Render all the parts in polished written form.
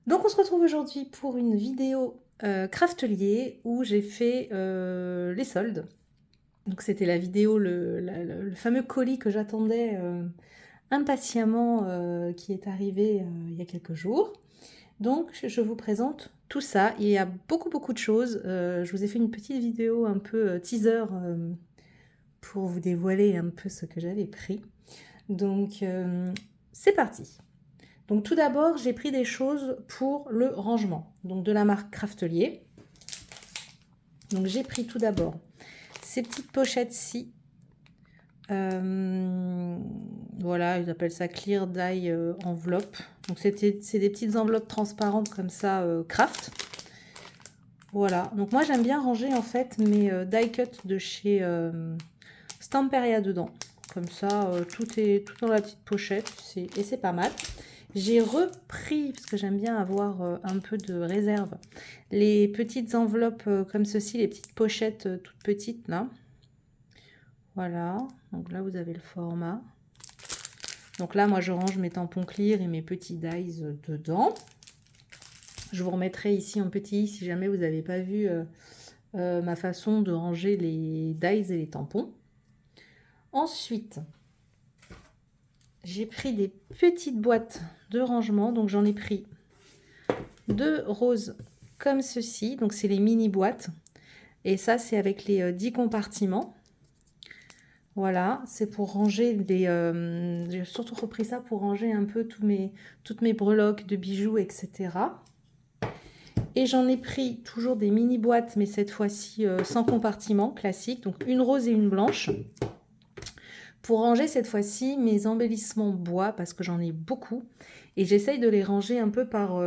Donc on se retrouve aujourd'hui pour une vidéo craftelier où j'ai fait les soldes. Donc c'était la vidéo, le fameux colis que j'attendais impatiemment qui est arrivé il y a quelques jours. Donc je vous présente tout ça. Il y a beaucoup de choses. Je vous ai fait une petite vidéo un peu teaser pour vous dévoiler un peu ce que j'avais pris. Donc c'est parti. Donc tout d'abord, j'ai pris des choses pour le rangement, donc de la marque Craftelier. Donc j'ai pris tout d'abord ces petites pochettes-ci. Voilà, ils appellent ça Clear Die enveloppe. Donc c'est des petites enveloppes transparentes comme ça, craft. Voilà, donc moi j'aime bien ranger en fait mes die cut de chez Stamperia dedans. Comme ça, tout est tout dans la petite pochette et c'est pas mal. J'ai repris, parce que j'aime bien avoir un peu de réserve, les petites enveloppes comme ceci, les petites pochettes toutes petites là. Voilà, donc là vous avez le format. Donc là moi je range mes tampons clear et mes petits dies dedans. Je vous remettrai ici en petit si jamais vous n'avez pas vu ma façon de ranger les dies et les tampons. Ensuite, j'ai pris des petites boîtes de rangement, donc j'en ai pris 2 roses comme ceci, donc c'est les mini boîtes, et ça c'est avec les 10 compartiments. Voilà, c'est pour ranger des... j'ai surtout repris ça pour ranger un peu toutes mes breloques de bijoux, etc. Et j'en ai pris toujours des mini boîtes, mais cette fois-ci sans compartiment, classique, donc une rose et une blanche. Pour ranger cette fois-ci mes embellissements bois, parce que j'en ai beaucoup. Et j'essaye de les ranger un peu par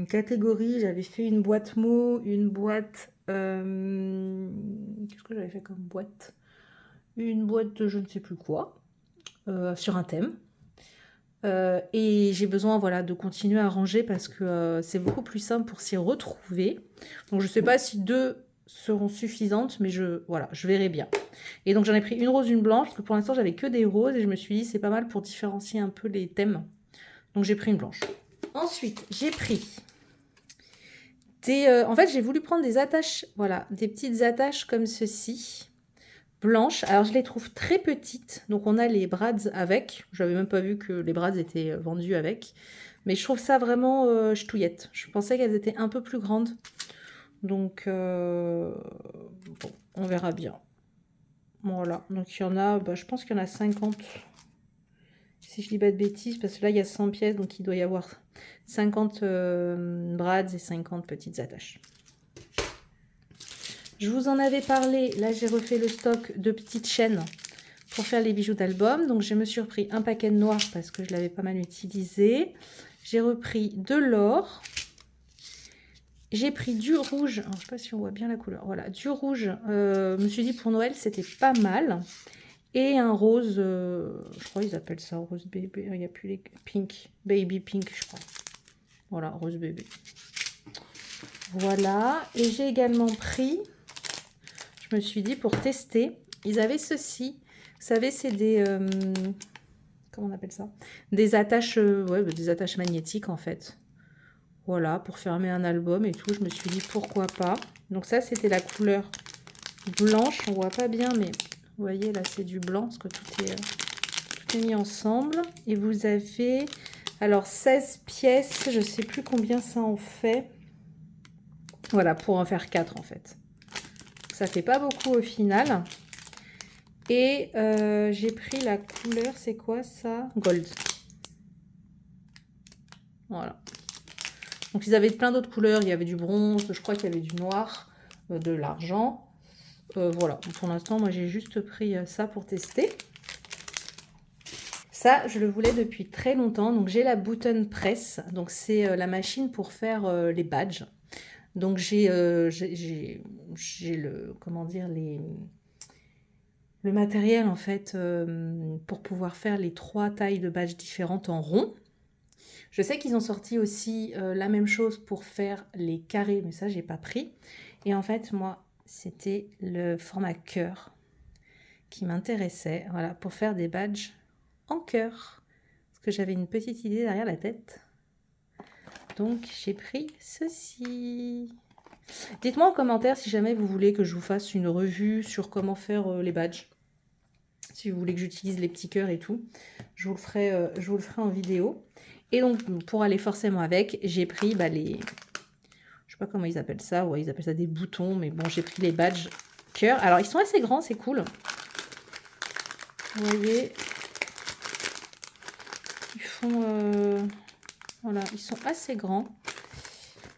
catégorie. J'avais fait une boîte mots, une boîte... qu'est-ce que j'avais fait comme boîte? Une boîte de je ne sais plus quoi, sur un thème. Et j'ai besoin voilà, de continuer à ranger parce que c'est beaucoup plus simple pour s'y retrouver. Donc je ne sais pas si 2 seront suffisantes, mais voilà, je verrai bien. Et donc j'en ai pris une rose, une blanche, parce que pour l'instant j'avais que des roses et je me suis dit c'est pas mal pour différencier un peu les thèmes. Donc j'ai pris une blanche. Ensuite, j'ai pris en fait j'ai voulu prendre des attaches, voilà, des petites attaches comme ceci, blanches. Alors je les trouve très petites, donc on a les brads avec. J'avais même pas vu que les brads étaient vendus avec. Mais je trouve ça vraiment ch'touillette. Je pensais qu'elles étaient un peu plus grandes. Donc bon, on verra bien. Voilà, donc il y en a, je pense qu'il y en a 50. Si je dis pas de bêtises, parce que là il y a 100 pièces, donc il doit y avoir 50 brads et 50 petites attaches. Je vous en avais parlé, là j'ai refait le stock de petites chaînes pour faire les bijoux d'album. Donc je me suis repris un paquet de noir parce que je l'avais pas mal utilisé. J'ai repris de l'or. J'ai pris du rouge. Alors, je ne sais pas si on voit bien la couleur. Voilà, du rouge. Je me suis dit pour Noël c'était pas mal. Et un rose, je crois qu'ils appellent ça rose bébé. Il n'y a plus les pink, baby pink, je crois. Voilà, rose bébé. Voilà. Et j'ai également pris, je me suis dit pour tester, ils avaient ceci. Vous savez, c'est des... comment on appelle ça? Des attaches, ouais, des attaches magnétiques en fait. Voilà, pour fermer un album et tout. Je me suis dit pourquoi pas. Donc ça, c'était la couleur blanche. On voit pas bien, mais vous voyez là, c'est du blanc parce que tout est mis ensemble. Et vous avez alors 16 pièces. Je sais plus combien ça en fait. Voilà, pour en faire 4 en fait. Ça fait pas beaucoup au final. Et j'ai pris la couleur, c'est quoi ça? Gold. Voilà. Donc ils avaient plein d'autres couleurs, il y avait du bronze, je crois qu'il y avait du noir, de l'argent. Voilà, donc pour l'instant moi j'ai juste pris ça pour tester. Ça je le voulais depuis très longtemps, donc j'ai la button press, donc c'est la machine pour faire les badges. Donc j'ai le, comment dire, le matériel en fait pour pouvoir faire les 3 tailles de badges différentes en rond. Je sais qu'ils ont sorti aussi la même chose pour faire les carrés, mais ça, j'ai pas pris. Et en fait, moi, c'était le format cœur qui m'intéressait, voilà, pour faire des badges en cœur. Parce que j'avais une petite idée derrière la tête. Donc, j'ai pris ceci. Dites-moi en commentaire si jamais vous voulez que je vous fasse une revue sur comment faire les badges. Si vous voulez que j'utilise les petits cœurs et tout, je vous le ferai en vidéo. Et donc, pour aller forcément avec, j'ai pris les... Je sais pas comment ils appellent ça. Ouais, ils appellent ça des boutons. Mais bon, j'ai pris les badges cœur. Alors, ils sont assez grands, c'est cool. Vous voyez, ils font... voilà, ils sont assez grands.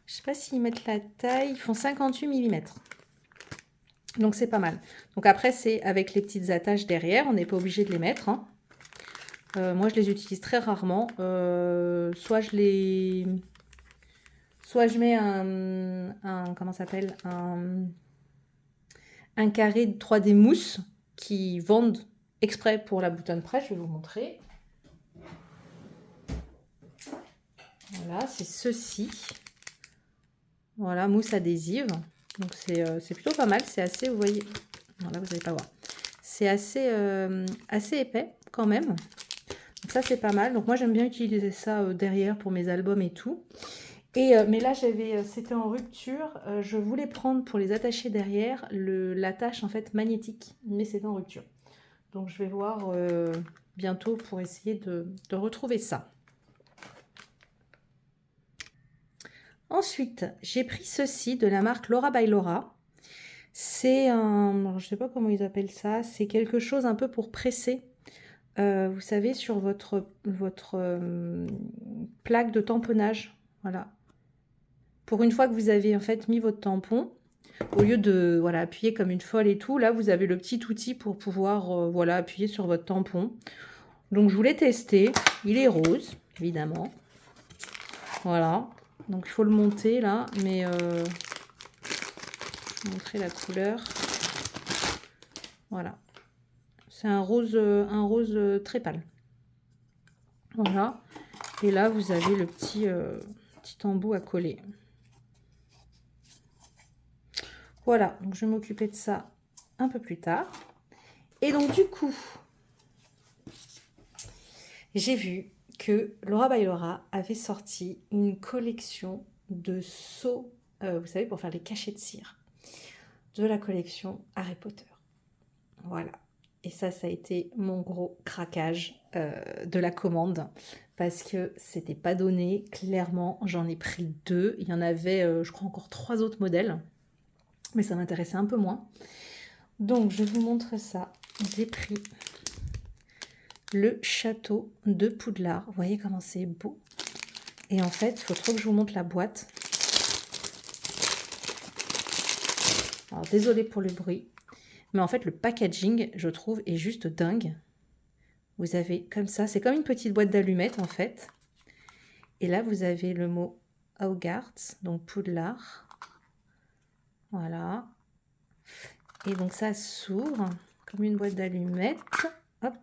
Je sais pas s'ils mettent la taille. Ils font 58 mm. Donc, c'est pas mal. Donc, après, c'est avec les petites attaches derrière. On n'est pas obligé de les mettre. Hein. Moi, je les utilise très rarement. Soit je mets comment ça s'appelle, un carré de 3D mousse qui vendent exprès pour la boutonne presse. Je vais vous montrer. Voilà, c'est ceci. Voilà, mousse adhésive. Donc, c'est plutôt pas mal. C'est assez, vous voyez... Voilà, vous n'allez pas voir. C'est assez épais quand même. Donc ça, c'est pas mal. Donc moi, j'aime bien utiliser ça derrière pour mes albums et tout. Mais là, c'était en rupture. Je voulais prendre pour les attacher derrière l'attache en fait magnétique, mais c'était en rupture. Donc je vais voir bientôt pour essayer de retrouver ça. Ensuite, j'ai pris ceci de la marque Laura by Laura. C'est je sais pas comment ils appellent ça. C'est quelque chose un peu pour presser. Vous savez, sur votre plaque de tamponnage. Voilà. Pour une fois que vous avez en fait mis votre tampon, au lieu de appuyer comme une folle et tout, là vous avez le petit outil pour pouvoir appuyer sur votre tampon. Donc je voulais tester. Il est rose, évidemment. Voilà. Donc il faut le monter là, mais je vais vous montrer la couleur. Voilà. C'est un rose très pâle. Voilà. Et là vous avez le petit embout à coller. Voilà, donc je vais m'occuper de ça un peu plus tard. Et donc du coup, j'ai vu que Laura by Laura avait sorti une collection de seaux, vous savez, pour faire les cachets de cire, de la collection Harry Potter. Voilà. Et ça a été mon gros craquage de la commande, parce que c'était pas donné. Clairement, j'en ai pris 2. Il y en avait, je crois, encore 3 autres modèles. Mais ça m'intéressait un peu moins. Donc, je vous montre ça. J'ai pris le château de Poudlard. Vous voyez comment c'est beau. Et en fait, il faut trop que je vous montre la boîte. Alors, désolée pour le bruit. Mais en fait, le packaging, je trouve, est juste dingue. Vous avez comme ça. C'est comme une petite boîte d'allumettes, en fait. Et là, vous avez le mot Hogwarts, donc Poudlard. Voilà. Et donc, ça s'ouvre comme une boîte d'allumettes. Hop.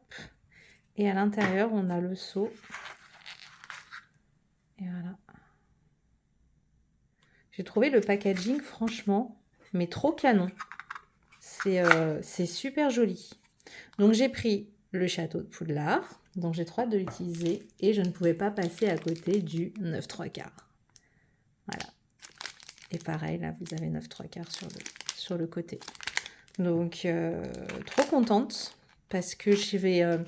Et à l'intérieur, on a le seau. Et voilà. J'ai trouvé le packaging, franchement, mais trop canon. C'est super joli. Donc, j'ai pris le château de Poudlard. Donc, j'ai trop hâte de l'utiliser. Et je ne pouvais pas passer à côté du 9/3. Voilà. Et pareil, là, vous avez 9/3 sur le côté. Donc, trop contente parce que je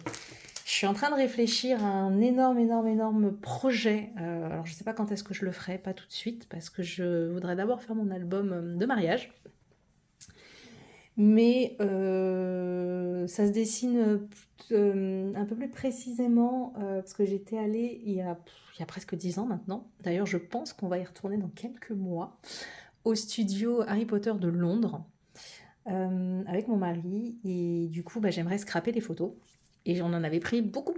suis en train de réfléchir à un énorme projet. Alors, je ne sais pas quand est-ce que je le ferai, pas tout de suite, parce que je voudrais d'abord faire mon album de mariage. Mais ça se dessine un peu plus précisément, parce que j'étais allée il y a presque 10 ans maintenant. D'ailleurs, je pense qu'on va y retourner dans quelques mois au studio Harry Potter de Londres avec mon mari. Et du coup, j'aimerais scraper les photos. Et on en avait pris beaucoup.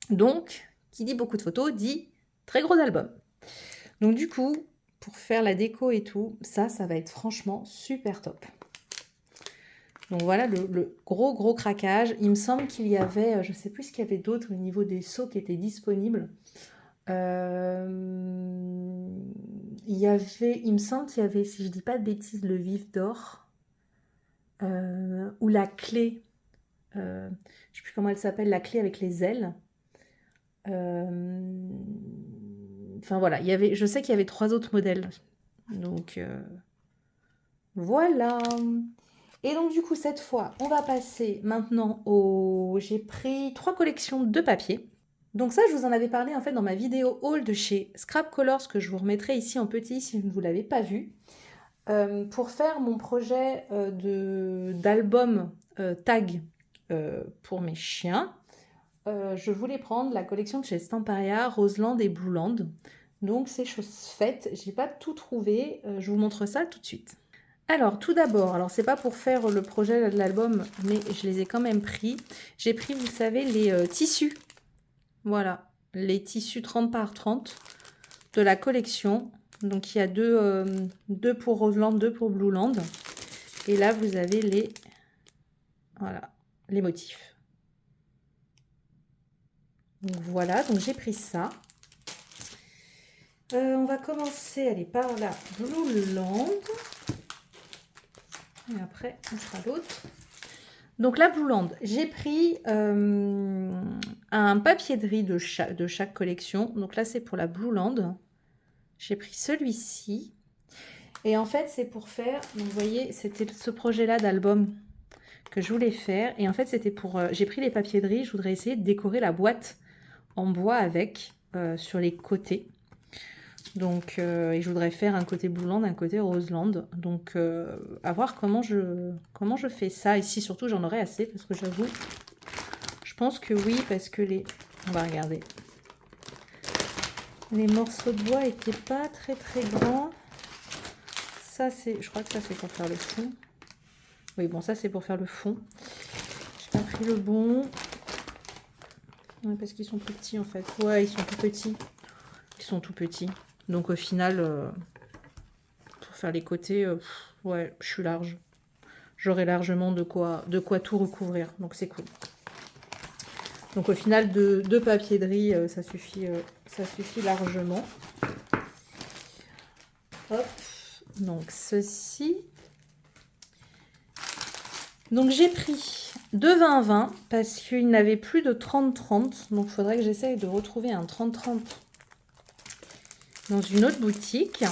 Donc, qui dit beaucoup de photos, dit très gros album. Donc du coup, pour faire la déco et tout, ça va être franchement super top. Donc voilà le gros craquage. Il me semble qu'il y avait, je ne sais plus ce qu'il y avait d'autre au niveau des seaux qui étaient disponibles. Il me semble qu'il y avait, si je ne dis pas de bêtises, le vif d'or. Ou la clé. Je ne sais plus comment elle s'appelle, la clé avec les ailes. Enfin voilà, je sais qu'il y avait 3 autres modèles. Donc voilà. Et donc du coup, cette fois, on va passer maintenant au... J'ai pris 3 collections de papier. Donc ça, je vous en avais parlé en fait dans ma vidéo haul de chez Scrap Colors, que je vous remettrai ici en petit si vous ne l'avez pas vu. Pour faire mon projet d'album tag pour mes chiens, je voulais prendre la collection de chez Stamparia, Roseland et Blueland. Donc c'est chose faite, j'ai pas tout trouvé, je vous montre ça tout de suite. Alors tout d'abord, alors c'est pas pour faire le projet de l'album, mais je les ai quand même pris. J'ai pris, vous savez, les tissus. Voilà, les tissus 30 par 30 de la collection. Donc il y a deux pour Roseland, 2 pour Blueland. Et là vous avez voilà, les motifs. Donc voilà, donc j'ai pris ça. On va commencer, allez, par la Blueland. Et après, on fera l'autre. Donc la Blueland, j'ai pris un papier de riz de chaque collection. Donc là, c'est pour la Blueland. J'ai pris celui-ci. Et en fait, c'est pour faire, donc vous voyez, c'était ce projet-là d'album que je voulais faire. Et en fait, c'était pour, j'ai pris les papiers de riz, je voudrais essayer de décorer la boîte en bois avec, sur les côtés. Donc, et je voudrais faire un côté Blueland, un côté Roseland. Donc, à voir comment je fais ça. Ici, surtout, j'en aurai assez parce que j'avoue, je pense que oui, parce que on va regarder. Les morceaux de bois étaient pas très très grands. Ça, je crois que ça, c'est pour faire le fond. Oui, bon, ça, c'est pour faire le fond. J'ai pas pris le bon. Ouais, parce qu'ils sont tout petits, en fait. Ouais, ils sont tout petits. Ils sont tout petits. Donc, au final, pour faire les côtés, ouais, je suis large. J'aurai largement de quoi tout recouvrir. Donc, c'est cool. Donc, au final, deux papiers de riz, ça suffit largement. Hop. Donc, ceci. Donc, j'ai pris 2 20-20 parce qu'il n'avait plus de 30-30. Donc, il faudrait que j'essaye de retrouver un 30-30 dans une autre boutique.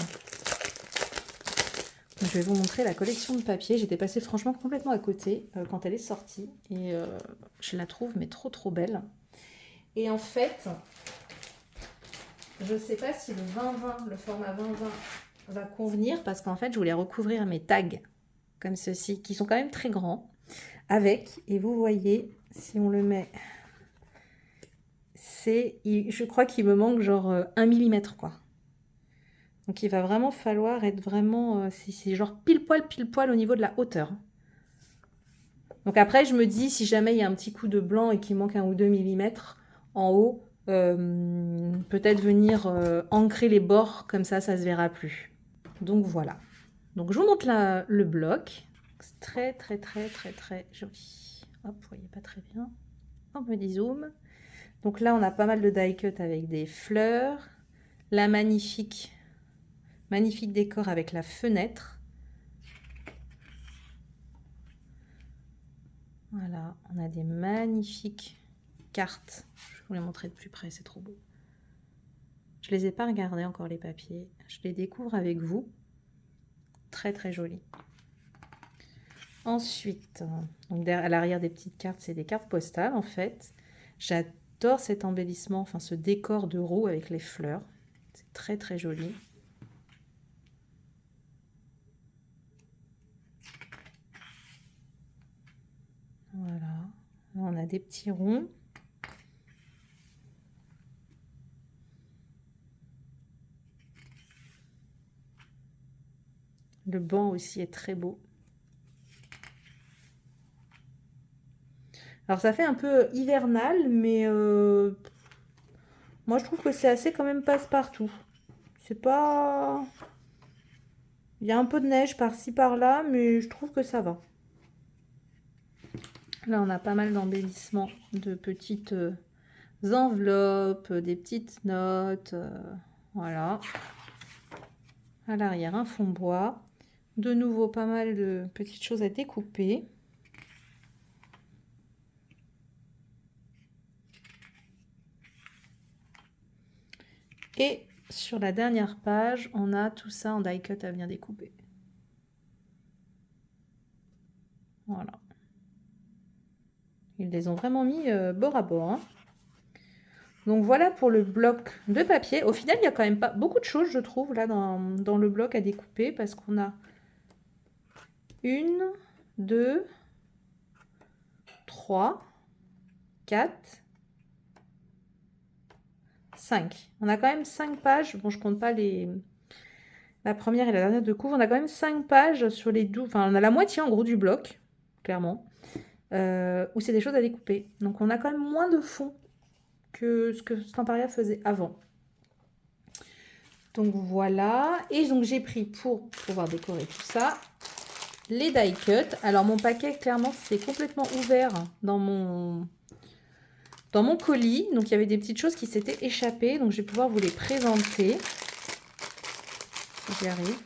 Je vais vous montrer la collection de papier. J'étais passée franchement complètement à côté quand elle est sortie. Et je la trouve mais trop trop belle. Et en fait, je ne sais pas si le 20-20, le format 20-20 va convenir. Parce qu'en fait, je voulais recouvrir mes tags comme ceci, qui sont quand même très grands. Avec, et vous voyez, si on le met, je crois qu'il me manque genre 1 mm quoi. Donc il va vraiment falloir être vraiment, c'est genre pile poil au niveau de la hauteur. Donc après je me dis, si jamais il y a un petit coup de blanc et qu'il manque 1 ou 2 mm en haut, peut-être venir ancrer les bords, comme ça se verra plus. Donc voilà. Donc je vous montre le bloc. C'est très très très très très joli. Hop, vous voyez pas très bien. Un petit zoom. Donc là, on a pas mal de die cut avec des fleurs. La magnifique décor avec la fenêtre. Voilà, on a des magnifiques cartes. Je vais vous les montrer de plus près, c'est trop beau. Je les ai pas regardés encore les papiers. Je les découvre avec vous. Très très joli. Ensuite, donc à l'arrière des petites cartes, c'est des cartes postales en fait. J'adore cet embellissement, enfin ce décor de roue avec les fleurs. C'est très très joli. Voilà. Là, on a des petits ronds. Le banc aussi est très beau. Alors ça fait un peu hivernal, mais moi je trouve que c'est assez quand même passe-partout. C'est pas... Il y a un peu de neige par-ci par-là, mais je trouve que ça va. Là on a pas mal d'embellissements, de petites enveloppes, des petites notes. Voilà. À l'arrière un fond bois. De nouveau pas mal de petites choses à découper. Et sur la dernière page, on a tout ça en die cut à venir découper. Voilà. Ils les ont vraiment mis bord à bord. Hein. Donc voilà pour le bloc de papier. Au final, il n'y a quand même pas beaucoup de choses, je trouve, là, dans le bloc à découper, parce qu'on a 1, 2, 3, 4, 5. On a quand même 5 pages. Bon, je compte pas la première et la dernière de couvre. On a quand même 5 pages sur les 12. Enfin, on a la moitié en gros du bloc, clairement, où c'est des choses à découper. Donc on a quand même moins de fond que ce que Stamparia faisait avant. Donc voilà. Et donc j'ai pris, pour pouvoir décorer tout ça, les die cut. Alors mon paquet, clairement, c'est complètement ouvert dans mon colis. Donc il y avait des petites choses qui s'étaient échappées. Donc je vais pouvoir vous les présenter. J'y arrive.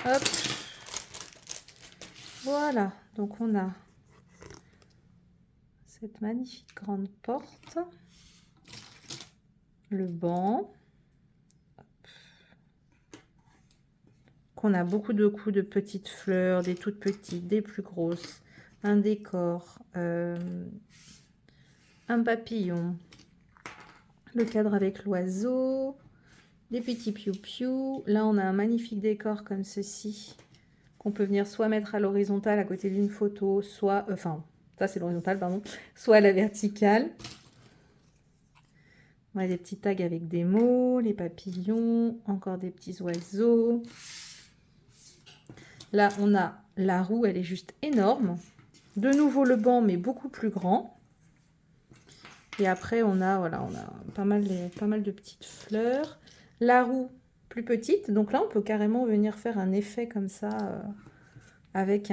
Hop. Voilà. Donc on a cette magnifique grande porte. Le banc. Qu'on a beaucoup de coups de petites fleurs, des toutes petites, des plus grosses. Un décor. Un papillon. Le cadre avec l'oiseau. Des petits piou-piou. Là, on a un magnifique décor comme ceci. Qu'on peut venir soit mettre à l'horizontale à côté d'une photo, soit... enfin, ça c'est l'horizontale, pardon. Soit à la verticale. On a des petits tags avec des mots, les papillons, encore des petits oiseaux. Là, on a la roue, elle est juste énorme. De nouveau le banc, mais beaucoup plus grand. Et après, on a, voilà, on a pas mal de petites fleurs. La roue plus petite. Donc là, on peut carrément venir faire un effet comme ça avec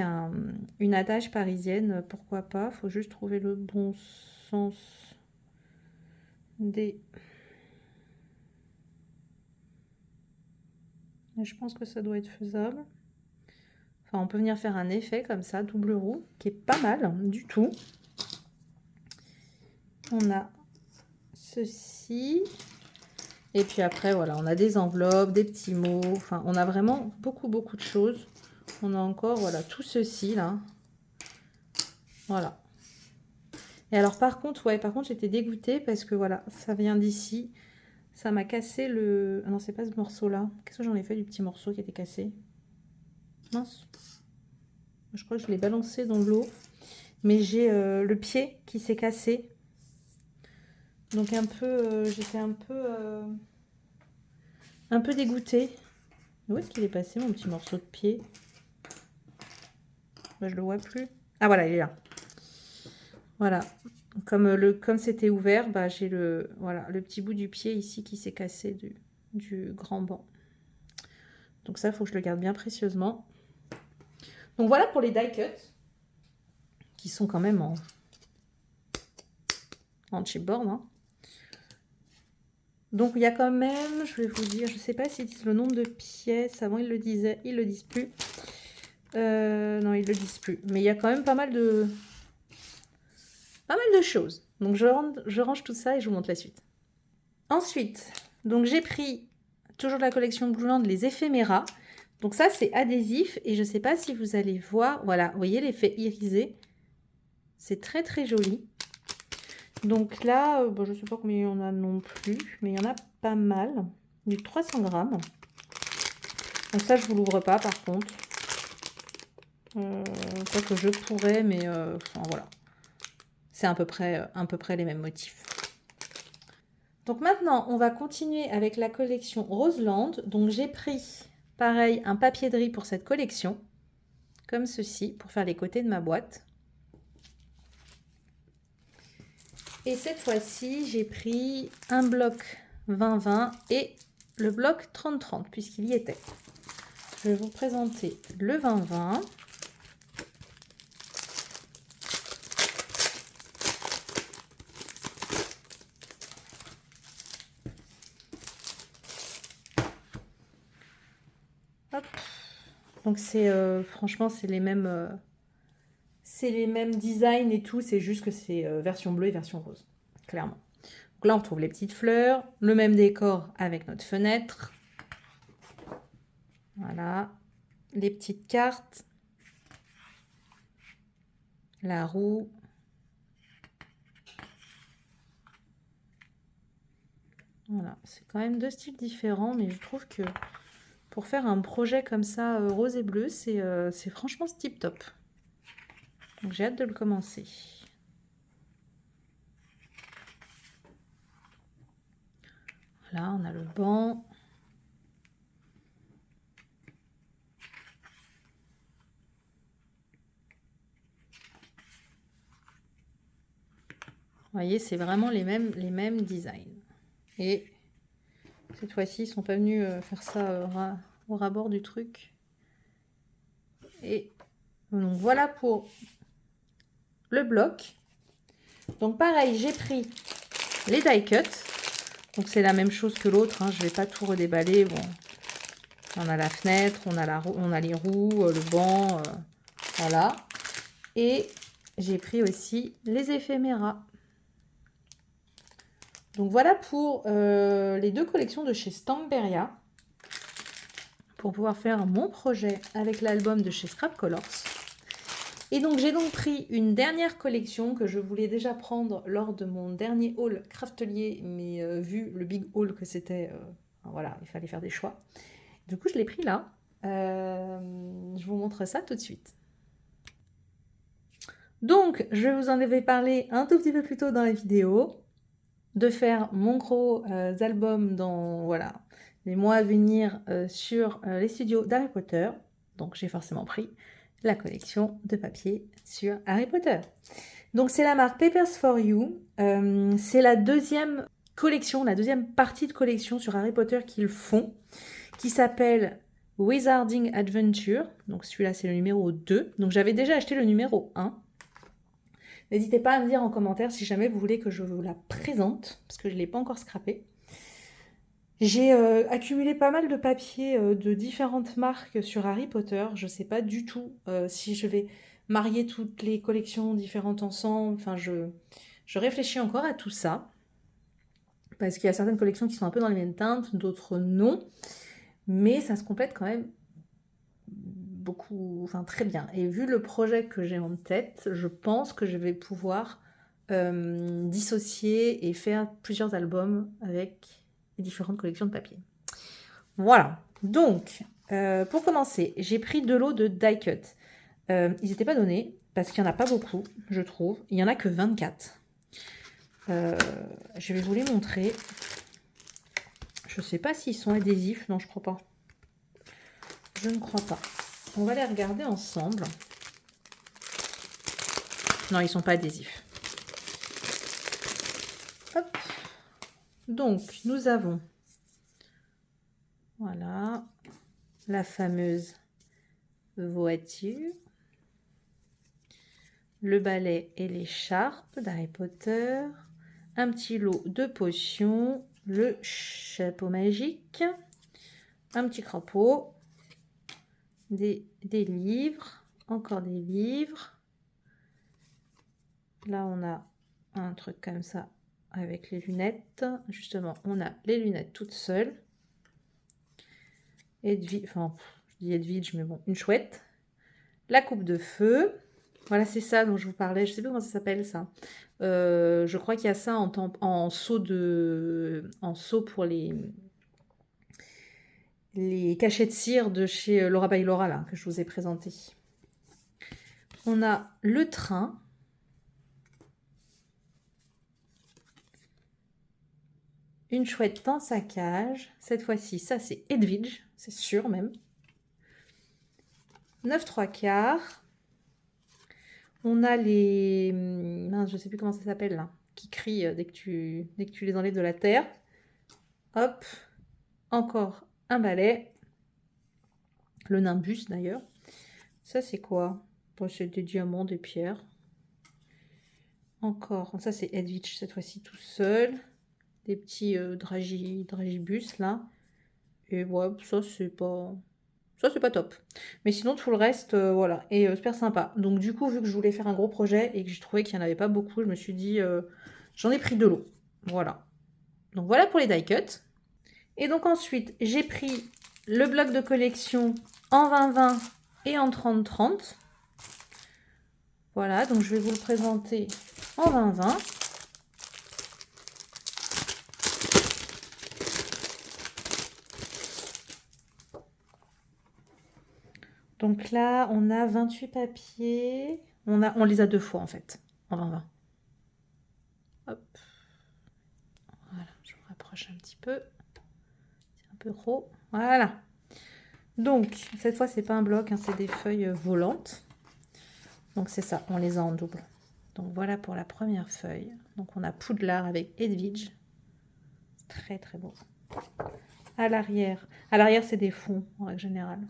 une attache parisienne. Pourquoi pas? Il faut juste trouver le bon sens des... Je pense que ça doit être faisable. Enfin, on peut venir faire un effet comme ça, double roue, qui est pas mal du tout. On a ceci. Et puis après, voilà, on a des enveloppes, des petits mots. Enfin, on a vraiment beaucoup de choses. On a encore, voilà, tout ceci, là. Voilà. Et alors, par contre, ouais, j'étais dégoûtée parce que, voilà, ça vient d'ici. Ça m'a cassé le... Ah non, c'est pas ce morceau-là. Qu'est-ce que j'en ai fait du petit morceau qui était cassé? Mince. Je crois que je l'ai balancé dans l'eau. Mais j'ai le pied qui s'est cassé. Donc un peu, j'étais un peu dégoûtée. Où est-ce qu'il est passé mon petit morceau de pied? Bah, je le vois plus. Ah voilà, il est là. Voilà. Comme c'était ouvert, bah, j'ai le petit bout du pied ici qui s'est cassé du grand banc. Donc ça, il faut que je le garde bien précieusement. Donc voilà pour les die cuts qui sont quand même en chipboard. Hein. Donc il y a quand même, je vais vous dire, je ne sais pas s'ils disent le nombre de pièces. Avant ils le disaient, ils le disent plus. Non, ils le disent plus. Mais il y a quand même pas mal de choses. Donc je range tout ça et je vous montre la suite. Ensuite, donc j'ai pris toujours de la collection Blueland les éphéméras. Donc ça c'est adhésif et je ne sais pas si vous allez voir. Voilà, vous voyez l'effet irisé. C'est très joli. Donc là, bon, je ne sais pas combien il y en a non plus, mais il y en a pas mal. Du 300 grammes. Donc ça, je ne vous l'ouvre pas par contre. Pas que je pourrais, mais enfin, voilà. C'est à peu près les mêmes motifs. Donc maintenant, on va continuer avec la collection Roseland. Donc j'ai pris, pareil, un papier de riz pour cette collection. Comme ceci, pour faire les côtés de ma boîte. Et cette fois-ci, j'ai pris un bloc 20-20 et le bloc 30-30, puisqu'il y était. Je vais vous présenter le 20-20. Hop. Donc c'est franchement, c'est les mêmes designs et tout, c'est juste que c'est version bleue et version rose. clairement. Donc là, on retrouve les petites fleurs, le même décor avec notre fenêtre. Voilà, les petites cartes, la roue. Voilà, c'est quand même deux styles différents, mais je trouve que pour faire un projet comme ça, rose et bleu, c'est franchement tip top. Donc j'ai hâte de le commencer. Voilà, on a le banc. Vous voyez, c'est vraiment les mêmes designs. Et cette fois-ci, ils sont pas venus faire ça au rabord du truc. Et donc voilà pour le bloc. Donc pareil, j'ai pris les die cuts. Donc c'est la même chose que l'autre, hein. Je vais pas tout redéballer. Bon, on a la fenêtre, on a les roues, le banc, voilà. Et j'ai pris aussi les éphéméras. Donc voilà pour les deux collections de chez Stamperia. Pour pouvoir faire mon projet avec l'album de chez Scrap Colors. Et donc j'ai donc pris une dernière collection que je voulais déjà prendre lors de mon dernier haul Craftelier, mais vu le big haul que c'était, voilà, il fallait faire des choix. Du coup, je l'ai pris là. Je vous montre ça tout de suite. Donc, je vous en avais parlé un tout petit peu plus tôt dans la vidéo, de faire mon gros album dans, voilà, les mois à venir sur les studios d'Harry Potter. Donc, j'ai forcément pris la collection de papier sur Harry Potter. Donc, c'est la marque Papers for You. C'est la deuxième collection, la deuxième partie de collection sur Harry Potter qu'ils font, qui s'appelle Wizarding Adventure. Donc, celui-là, c'est le numéro 2. Donc, j'avais déjà acheté le numéro 1. N'hésitez pas à me dire en commentaire si jamais vous voulez que je vous la présente, parce que je ne l'ai pas encore scrappée. J'ai accumulé pas mal de papiers de différentes marques sur Harry Potter. Je ne sais pas du tout si je vais marier toutes les collections différentes ensemble. Enfin, je réfléchis encore à tout ça. Parce qu'il y a certaines collections qui sont un peu dans les mêmes teintes, d'autres non. Mais ça se complète quand même beaucoup, enfin très bien. Et vu le projet que j'ai en tête, je pense que je vais pouvoir dissocier et faire plusieurs albums avec les différentes collections de papier. Voilà. Donc, pour commencer, j'ai pris de l'eau de die cut. Ils n'étaient pas donnés parce qu'il n'y en a pas beaucoup, je trouve. Il n'y en a que 24. Je vais vous les montrer. Je ne sais pas s'ils sont adhésifs. Non, je crois pas. Je ne crois pas. On va les regarder ensemble. Non, ils ne sont pas adhésifs. Hop. Donc, nous avons, voilà, la fameuse voiture, le balai et l'écharpe d'Harry Potter, un petit lot de potions, le chapeau magique, un petit crapaud, des livres, encore des livres. Là, on a un truc comme ça avec les lunettes. Justement, on a les lunettes toutes seules. Edwige, enfin, je dis Edwige, mais bon, une chouette. La coupe de feu. Voilà, c'est ça dont je vous parlais. Je sais plus comment ça s'appelle, ça. Je crois qu'il y a ça en seau pour les cachets de cire de chez Laura by Laura, là, que je vous ai présenté. On a le train. Une chouette dans sa cage. Cette fois-ci, ça c'est Edwige, c'est sûr même. 9 3/4. On a les... Mince, je ne sais plus comment ça s'appelle là. Qui crient dès que tu les enlèves de la terre. Hop. Encore un balai. Le nimbus d'ailleurs. Ça c'est quoi? Bon, c'est des diamants, des pierres. Encore. Ça c'est Edwige cette fois-ci tout seul. Des petits dragibus là. Et ouais, ça c'est pas top. Mais sinon tout le reste, voilà, et super sympa. Donc du coup, vu que je voulais faire un gros projet et que j'ai trouvé qu'il n'y en avait pas beaucoup, je me suis dit, J'en ai pris de l'eau. Voilà. Donc voilà pour les die cuts. Et donc ensuite, j'ai pris le bloc de collection en 20-20 et en 30-30. Voilà, donc je vais vous le présenter en 20-20. Donc là, on a 28 papiers. On les a 2 fois en fait, en 20-20. Hop. Voilà, je vous rapproche un petit peu. C'est un peu gros. Voilà. Donc, cette fois, c'est pas un bloc, hein, c'est des feuilles volantes. Donc c'est ça, on les a en double. Donc voilà pour la première feuille. Donc on a Poudlard avec Hedwige. Très très beau. À l'arrière c'est des fonds en règle générale.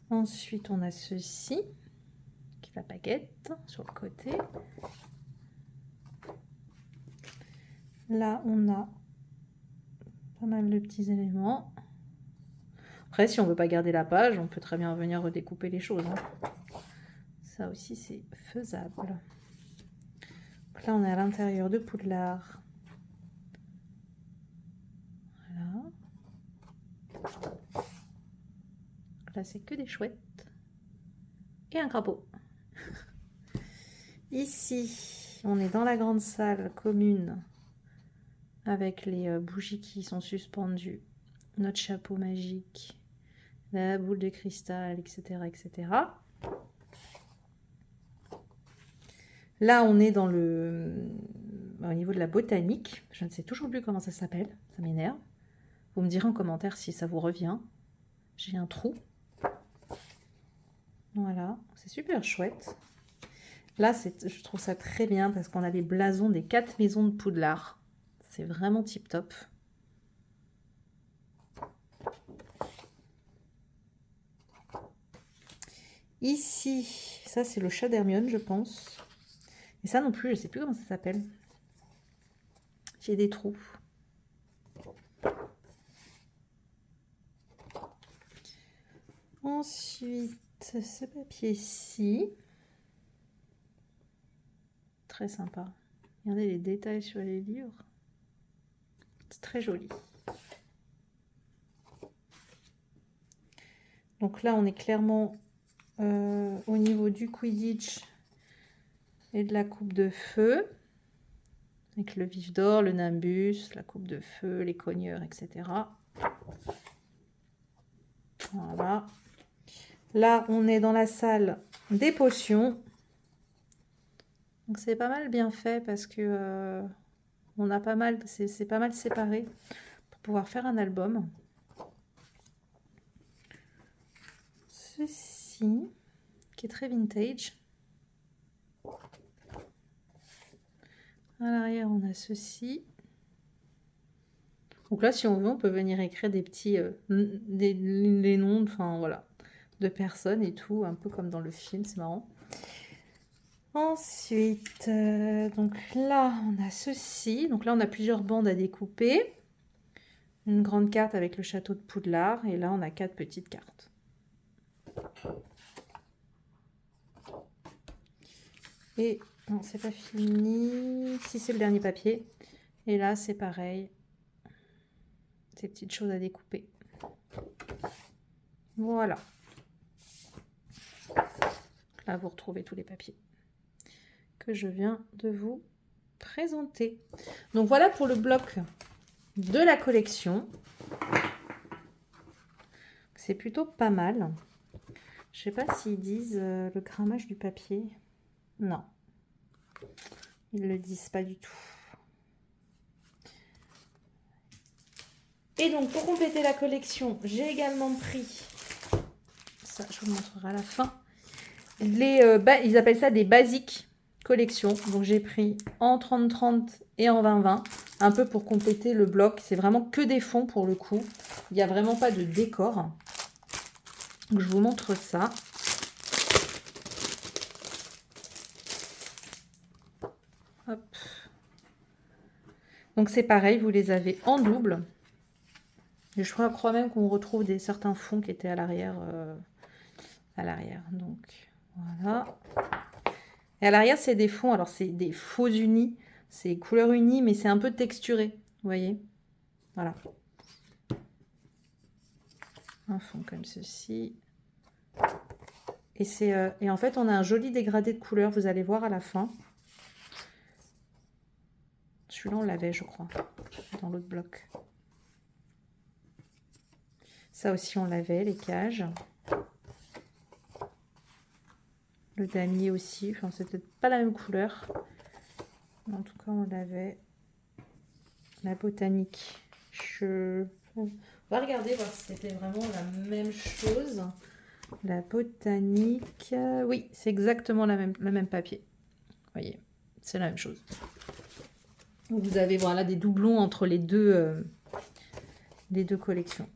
Ensuite on a ceci, qui est la baguette sur le côté. Là on a pas mal de petits éléments. Après si on veut pas garder la page, on peut très bien venir redécouper les choses, hein. Ça aussi c'est faisable. Donc là on est à l'intérieur de Poudlard. Voilà. Là, c'est que des chouettes. Et un crapaud. Ici, on est dans la grande salle commune avec les bougies qui sont suspendues. Notre chapeau magique. La boule de cristal, etc. etc. Là, on est dans au niveau de la botanique. Je ne sais toujours plus comment ça s'appelle. Ça m'énerve. Vous me direz en commentaire si ça vous revient. J'ai un trou. Voilà, c'est super chouette. Là, je trouve ça très bien parce qu'on a les blasons des 4 maisons de Poudlard. C'est vraiment tip top. Ici, ça c'est le chat d'Hermione, je pense. Et ça non plus, je ne sais plus comment ça s'appelle. J'ai des trous. Ensuite, ce papier-ci. Très sympa. Regardez les détails sur les livres. C'est très joli. Donc là, on est clairement au niveau du Quidditch et de la coupe de feu. Avec le vif d'or, le nimbus, la coupe de feu, les cogneurs, etc. Voilà. Là, on est dans la salle des potions. Donc c'est pas mal bien fait parce que on a pas mal, c'est pas mal séparé pour pouvoir faire un album. Ceci, qui est très vintage. À l'arrière, on a ceci. Donc là, si on veut, on peut venir écrire des petits, les noms, enfin voilà, de personnes et tout, un peu comme dans le film, c'est marrant. Ensuite, donc là, on a ceci. Donc là, on a plusieurs bandes à découper. Une grande carte avec le château de Poudlard. Et là, on a 4 petites cartes. Et non, c'est pas fini. Si, c'est le dernier papier. Et là, c'est pareil. Ces petites choses à découper. Voilà. Là, vous retrouvez tous les papiers que je viens de vous présenter. Donc voilà pour le bloc de la collection. C'est plutôt pas mal. Je sais pas s'ils disent le grammage du papier. Non. Ils le disent pas du tout. Et donc pour compléter la collection, j'ai également pris, ça je vous le montrerai à la fin, ils appellent ça des basiques collection. Donc j'ai pris en 30-30 et en 20-20, un peu pour compléter le bloc. C'est vraiment que des fonds pour le coup. Il n'y a vraiment pas de décor. Donc je vous montre ça. Hop. Donc c'est pareil, vous les avez en double. Et je crois même qu'on retrouve certains fonds qui étaient à l'arrière. Donc voilà. Et à l'arrière, c'est des fonds. Alors, c'est des faux unis. C'est couleur unie, mais c'est un peu texturé. Vous voyez? Voilà. Un fond comme ceci. Et en fait, on a un joli dégradé de couleurs. Vous allez voir à la fin. Celui-là, on l'avait, je crois, dans l'autre bloc. Ça aussi, on l'avait, les cages. Le damier aussi. Enfin, c'était pas la même couleur. Mais en tout cas, on l'avait. La botanique. On va regarder, voir si c'était vraiment la même chose. La botanique. Oui, c'est exactement le même papier. Vous voyez, c'est la même chose. Vous avez voilà des doublons entre les deux collections.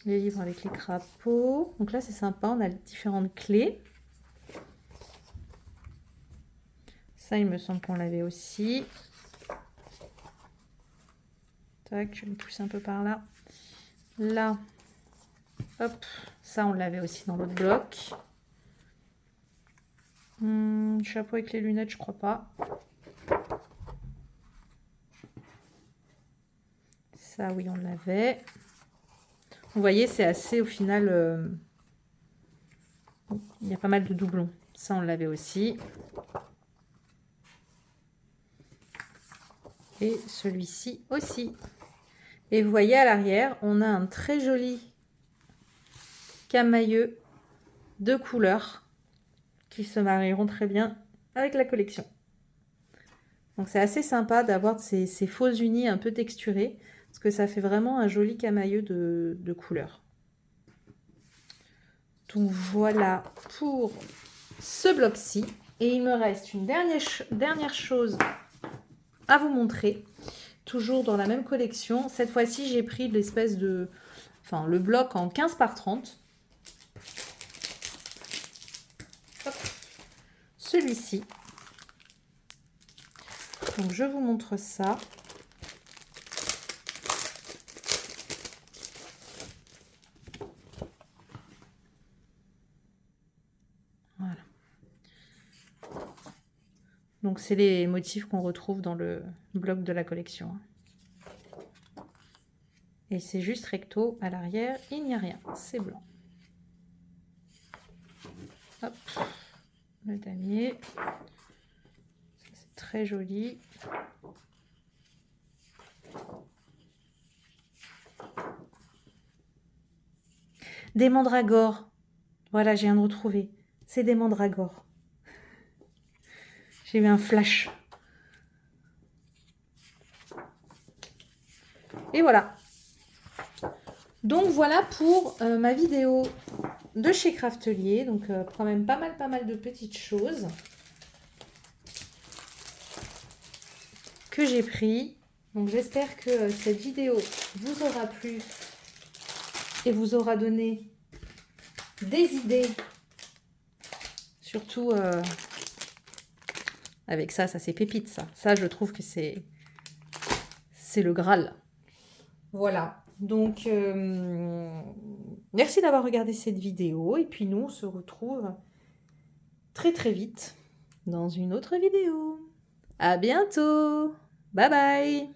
Les livres avec les crapauds. Donc là, c'est sympa. On a différentes clés. Ça, il me semble qu'on l'avait aussi. Tac, je me pousse un peu par là. Là, hop, ça, on l'avait aussi dans l'autre bloc. Chapeau avec les lunettes, je crois pas. Ça, oui, on l'avait. Vous voyez, c'est assez, au final, il y a pas mal de doublons. Ça, on l'avait aussi. Et celui-ci aussi. Et vous voyez, à l'arrière, on a un très joli camailleux de couleurs qui se marieront très bien avec la collection. Donc, c'est assez sympa d'avoir ces faux unis un peu texturés, parce que ça fait vraiment un joli camailleux de couleurs. Donc, voilà pour ce bloc-ci. Et il me reste une dernière chose à vous montrer. Toujours dans la même collection. Cette fois-ci, j'ai pris l'espèce de... Enfin, le bloc en 15 par 30. Celui-ci. Donc, je vous montre ça. Voilà. Donc, c'est les motifs qu'on retrouve dans le bloc de la collection. Et c'est juste recto. À l'arrière, il n'y a rien. C'est blanc. Hop. Le damier. C'est très joli. Des mandragores. Voilà, j'ai viens de retrouver. C'est des mandragores. J'ai eu un flash. Et voilà. Donc voilà pour ma vidéo de chez Craftelier. Donc quand même pas mal de petites choses que j'ai pris. Donc j'espère que cette vidéo vous aura plu et vous aura donné des idées. Surtout avec ça c'est pépite ça. Ça je trouve que c'est le Graal. Voilà. Donc, merci d'avoir regardé cette vidéo. Et puis, nous, on se retrouve très vite dans une autre vidéo. À bientôt. Bye bye.